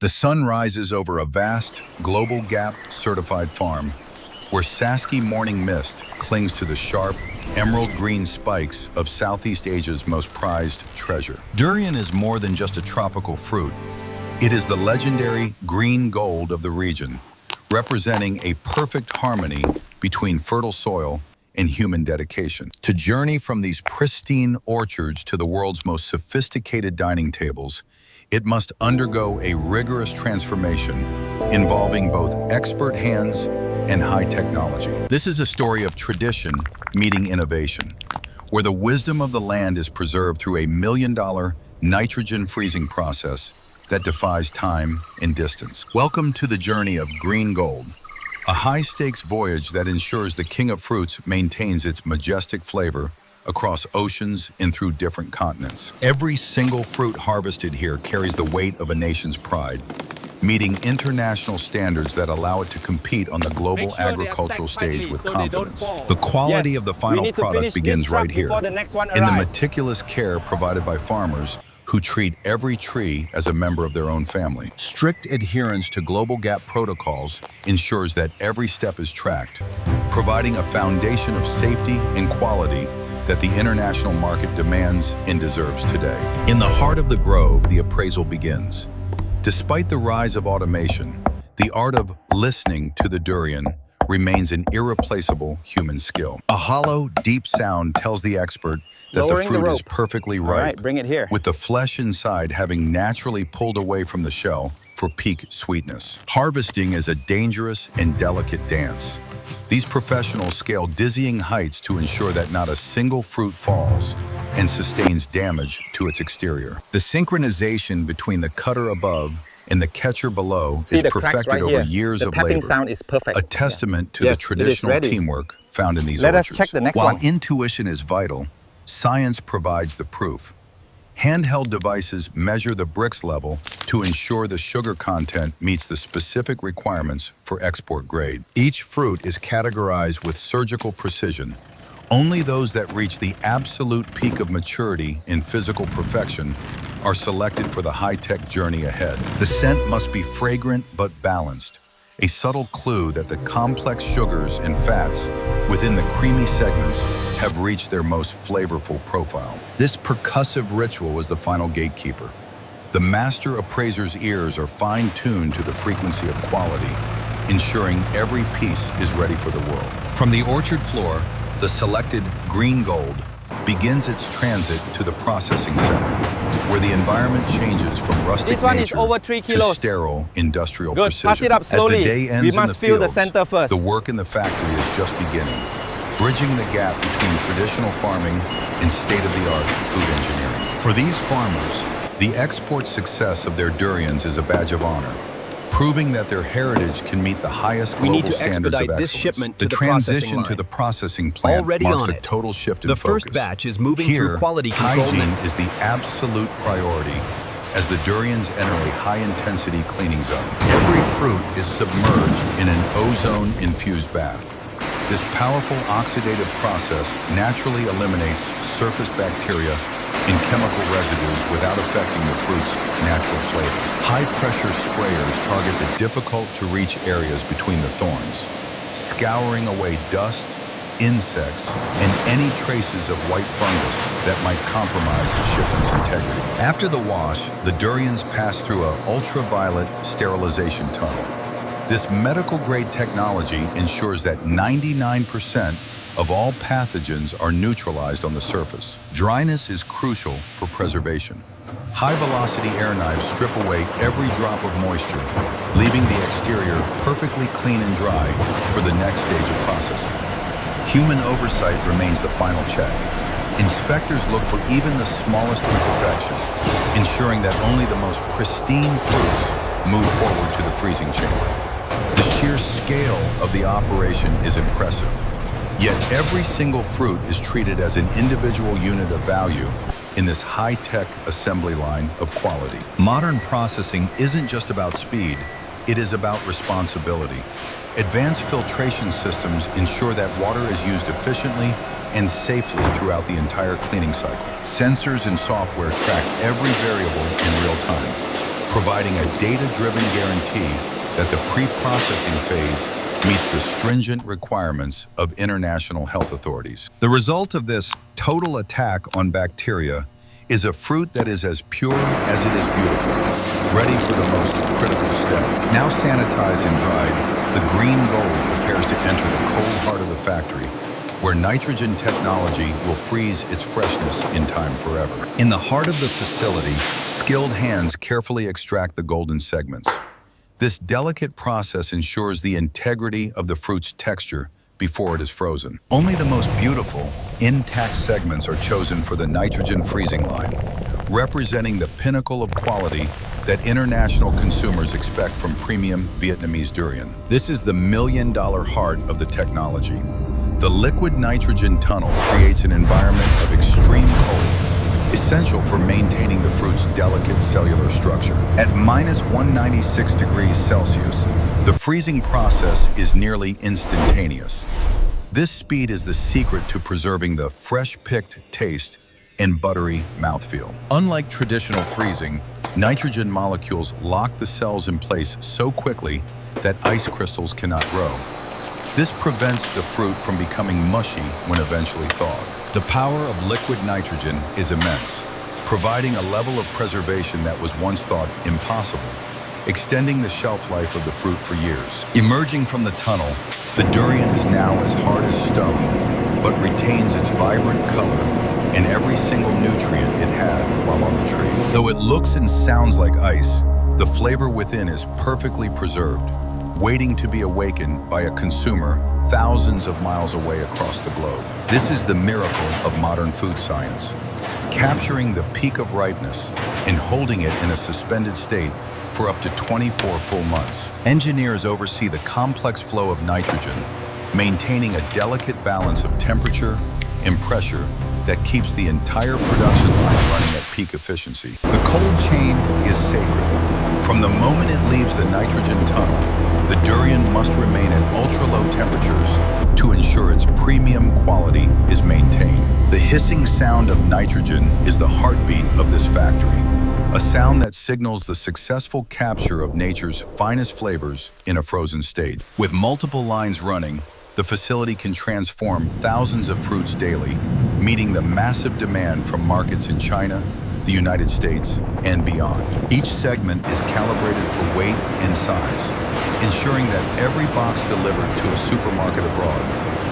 The sun rises over a vast, Global Gap certified farm where Sasky morning mist clings to the sharp, emerald green spikes of Southeast Asia's most prized treasure. Durian is more than just a tropical fruit. It is the legendary green gold of the region, representing a perfect harmony between fertile soil and human dedication. To journey from these pristine orchards to the world's most sophisticated dining tables, it must undergo a rigorous transformation involving both expert hands and high technology. This is a story of tradition meeting innovation, where the wisdom of the land is preserved through a $1 million nitrogen freezing process that defies time and distance. Welcome to the journey of green gold, a high-stakes voyage that ensures the king of fruits maintains its majestic flavor across oceans and through different continents. Every single fruit harvested here carries the weight of a nation's pride, meeting international standards that allow it to compete on the global agricultural stage with confidence. The quality of the final product begins right here, in the meticulous care provided by farmers who treat every tree as a member of their own family. Strict adherence to Global Gap protocols ensures that every step is tracked, providing a foundation of safety and quality that the international market demands and deserves today. In the heart of the grove, the appraisal begins. Despite the rise of automation, the art of listening to the durian remains an irreplaceable human skill. A hollow, deep sound tells the expert that the fruit is perfectly ripe, all right, bring it here, with the flesh inside having naturally pulled away from the shell for peak sweetness. Harvesting is a dangerous and delicate dance. These professionals scale dizzying heights to ensure that not a single fruit falls and sustains damage to its exterior. The synchronization between the cutter above and the catcher below is perfected over years of labor, sound is perfect. a testament to the traditional teamwork found in these Let orchards. us check the next While one. intuition is vital, science provides the proof. Handheld devices measure the Brix level to ensure the sugar content meets the specific requirements for export grade. Each fruit is categorized with surgical precision. Only those that reach the absolute peak of maturity and physical perfection are selected for the high-tech journey ahead. The scent must be fragrant but balanced, a subtle clue that the complex sugars and fats within the creamy segments have reached their most flavorful profile. This percussive ritual was the final gatekeeper. The master appraiser's ears are fine-tuned to the frequency of quality, ensuring every piece is ready for the world. From the orchard floor, the selected green gold begins its transit to the processing center, where the environment changes from rustic nature to sterile industrial precision. Pass it up slowly. As the day ends in the fill the fields, center first. the work in the factory is just beginning, bridging the gap between traditional farming and state-of-the-art food engineering. For these farmers, the export success of their durians is a badge of honor, proving that their heritage can meet the highest global standards of excellence. The transition to the processing plant marks a total shift in focus. The first batch is moving Here, through quality control. hygiene is the absolute priority as the durians enter a high-intensity cleaning zone. Every fruit is submerged in an ozone-infused bath. This powerful oxidative process naturally eliminates surface bacteria and chemical residues without affecting the fruit's natural flavor. High-pressure sprayers target the difficult-to-reach areas between the thorns, scouring away dust, insects, and any traces of white fungus that might compromise the shipment's integrity. After the wash, the durians pass through an ultraviolet sterilization tunnel. This medical-grade technology ensures that 99% of all pathogens are neutralized on the surface. Dryness is crucial for preservation. High-velocity air knives strip away every drop of moisture, leaving the exterior perfectly clean and dry for the next stage of processing. Human oversight remains the final check. Inspectors look for even the smallest imperfection, ensuring that only the most pristine fruits move forward to the freezing chamber. The sheer scale of the operation is impressive. Yet every single fruit is treated as an individual unit of value in this high-tech assembly line of quality. Modern processing isn't just about speed, it is about responsibility. Advanced filtration systems ensure that water is used efficiently and safely throughout the entire cleaning cycle. Sensors and software track every variable in real time, providing a data-driven guarantee that the pre-processing phase meets the stringent requirements of international health authorities. The result of this total attack on bacteria is a fruit that is as pure as it is beautiful, ready for the most critical step. Now sanitized and dried, the green gold prepares to enter the cold heart of the factory, where nitrogen technology will freeze its freshness in time forever. In the heart of the facility, skilled hands carefully extract the golden segments. This delicate process ensures the integrity of the fruit's texture before it is frozen. Only the most beautiful, intact segments are chosen for the nitrogen freezing line, representing the pinnacle of quality that international consumers expect from premium Vietnamese durian. This is the million-dollar heart of the technology. The liquid nitrogen tunnel creates an environment of extreme cold, essential for maintaining the fruit's delicate cellular structure. At -196 degrees Celsius, the freezing process is nearly instantaneous. This speed is the secret to preserving the fresh-picked taste and buttery mouthfeel. Unlike traditional freezing, nitrogen molecules lock the cells in place so quickly that ice crystals cannot grow. This prevents the fruit from becoming mushy when eventually thawed. The power of liquid nitrogen is immense, providing a level of preservation that was once thought impossible, extending the shelf life of the fruit for years. Emerging from the tunnel, the durian is now as hard as stone, but retains its vibrant color and every single nutrient it had while on the tree. Though it looks and sounds like ice, the flavor within is perfectly preserved, waiting to be awakened by a consumer thousands of miles away across the globe. This is the miracle of modern food science, capturing the peak of ripeness and holding it in a suspended state for up to 24 full months. Engineers oversee the complex flow of nitrogen, maintaining a delicate balance of temperature and pressure that keeps the entire production line running at peak efficiency. The cold chain is sacred. From the moment it leaves the nitrogen tunnel, the durian must remain at ultra-low temperatures to ensure its premium quality is maintained. The hissing sound of nitrogen is the heartbeat of this factory, a sound that signals the successful capture of nature's finest flavors in a frozen state. With multiple lines running, the facility can transform thousands of fruits daily, meeting the massive demand from markets in China, the United States, and beyond. Each segment is calibrated for weight and size, ensuring that every box delivered to a supermarket abroad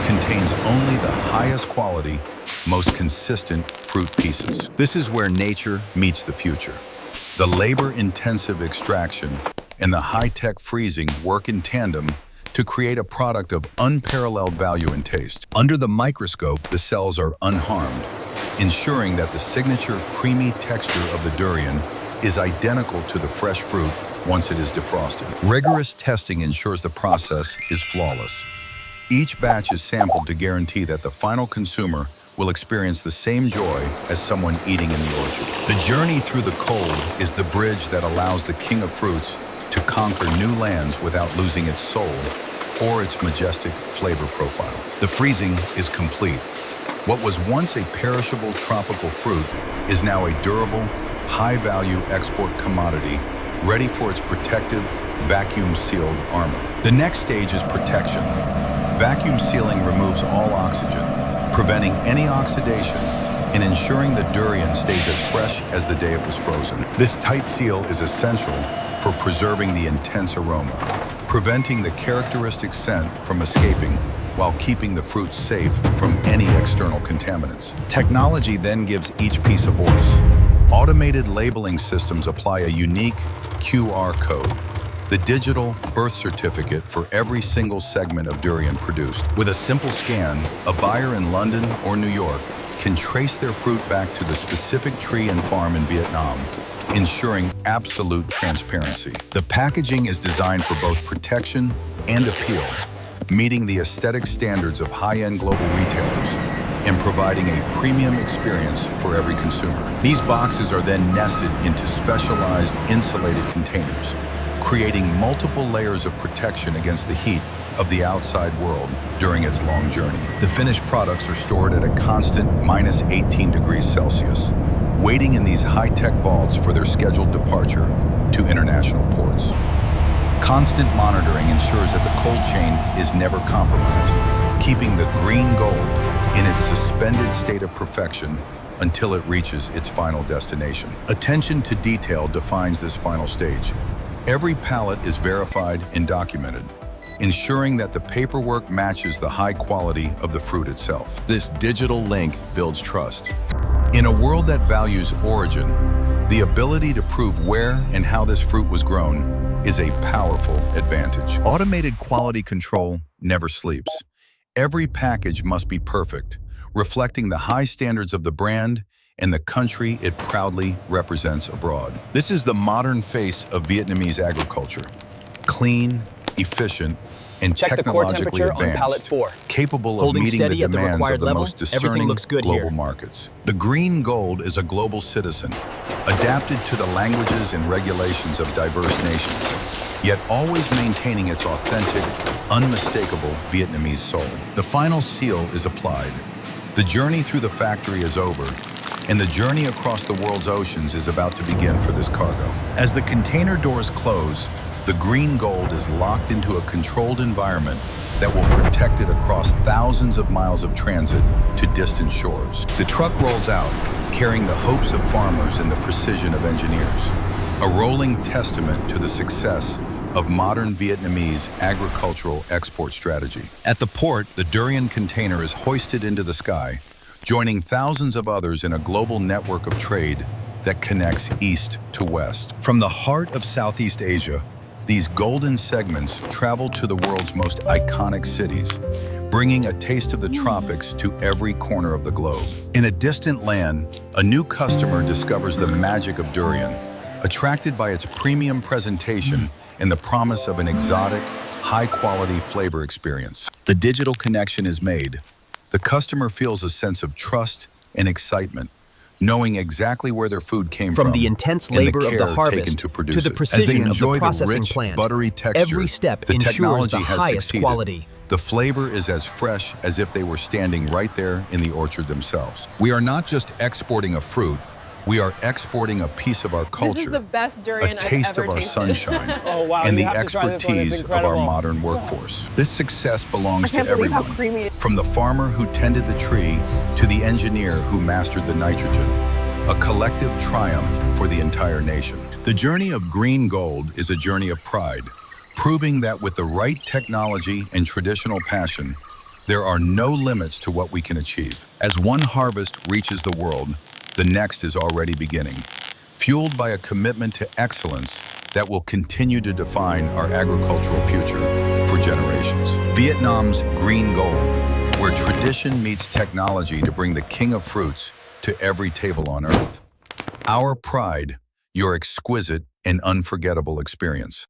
contains only the highest quality, most consistent fruit pieces. This is where nature meets the future. The labor-intensive extraction and the high-tech freezing work in tandem to create a product of unparalleled value and taste. Under the microscope, the cells are unharmed, ensuring that the signature creamy texture of the durian is identical to the fresh fruit once it is defrosted. Rigorous testing ensures the process is flawless. Each batch is sampled to guarantee that the final consumer will experience the same joy as someone eating in the orchard. The journey through the cold is the bridge that allows the king of fruits to conquer new lands without losing its soul or its majestic flavor profile. The freezing is complete. What was once a perishable tropical fruit is now a durable, high-value export commodity ready for its protective, vacuum-sealed armor. The next stage is protection. Vacuum sealing removes all oxygen, preventing any oxidation and ensuring the durian stays as fresh as the day it was frozen. This tight seal is essential for preserving the intense aroma, preventing the characteristic scent from escaping while keeping the fruit safe from any external contaminants. Technology then gives each piece a voice. Automated labeling systems apply a unique QR code, the digital birth certificate for every single segment of durian produced. With a simple scan, a buyer in London or New York can trace their fruit back to the specific tree and farm in Vietnam, ensuring absolute transparency. The packaging is designed for both protection and appeal, meeting the aesthetic standards of high-end global retailers and providing a premium experience for every consumer. These boxes are then nested into specialized insulated containers, creating multiple layers of protection against the heat of the outside world during its long journey. The finished products are stored at a constant -18 degrees Celsius, waiting in these high-tech vaults for their scheduled departure to international ports. Constant monitoring ensures that the cold chain is never compromised, keeping the green gold in its suspended state of perfection until it reaches its final destination. Attention to detail defines this final stage. Every pallet is verified and documented, ensuring that the paperwork matches the high quality of the fruit itself. This digital link builds trust. In a world that values origin, the ability to prove where and how this fruit was grown is a powerful advantage. Automated quality control never sleeps. Every package must be perfect, reflecting the high standards of the brand and the country it proudly represents abroad. This is the modern face of Vietnamese agriculture. Clean, efficient, and technologically advanced, capable of meeting the demands of the most discerning global markets. The green gold is a global citizen, adapted to the languages and regulations of diverse nations, yet always maintaining its authentic, unmistakable Vietnamese soul. The final seal is applied. The journey through the factory is over, and the journey across the world's oceans is about to begin for this cargo. As the container doors close, the green gold is locked into a controlled environment that will protect it across thousands of miles of transit to distant shores. The truck rolls out, carrying the hopes of farmers and the precision of engineers, a rolling testament to the success of modern Vietnamese agricultural export strategy. At the port, the Durian container is hoisted into the sky, joining thousands of others in a global network of trade that connects east to west. From the heart of Southeast Asia, these golden segments travel to the world's most iconic cities, bringing a taste of the tropics to every corner of the globe. In a distant land, a new customer discovers the magic of durian, attracted by its premium presentation and the promise of an exotic, high-quality flavor experience. The digital connection is made. The customer feels a sense of trust and excitement, knowing exactly where their food came from the intense labor of the harvest to the precision of the processing plant. Buttery texture, every step the ensures technology the has highest succeeded. quality. The flavor is as fresh as if they were standing right there in the orchard themselves. We are not just exporting a fruit, we are exporting a piece of our culture, this is the best durian a taste I've ever of our tasted. sunshine, Oh, wow, and you the have to try this one. It's expertise of our incredible. modern workforce. This success belongs to I can't believe how everyone, creamy it is. from the farmer who tended the tree to the engineer who mastered the nitrogen. A collective triumph for the entire nation. The journey of green gold is a journey of pride, proving that with the right technology and traditional passion, there are no limits to what we can achieve. As one harvest reaches the world, the next is already beginning, fueled by a commitment to excellence that will continue to define our agricultural future for generations. Vietnam's green gold, where tradition meets technology to bring the king of fruits to every table on earth. Our pride, your exquisite and unforgettable experience.